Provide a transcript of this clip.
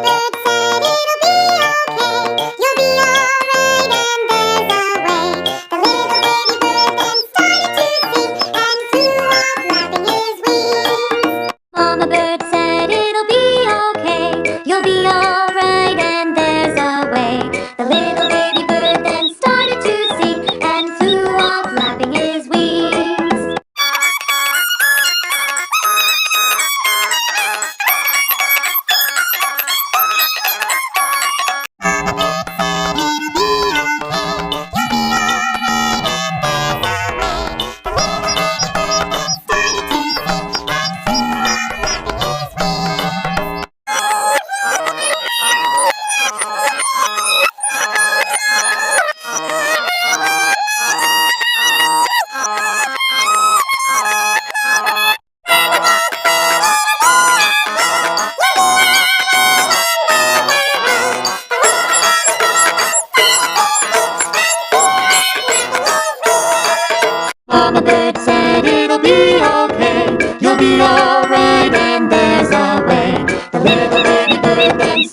bird said it'll be okay. You'll be alright and there's a way. The little baby bird then started to sing and flew off flapping his wings. Mama bird said it'll be okay. You'll be alright and there's a way. The little baby bird then started to sing and flew off flapping his wings. Mama bird said it'll be okay. You'll be alright and there's a way. The little baby bird then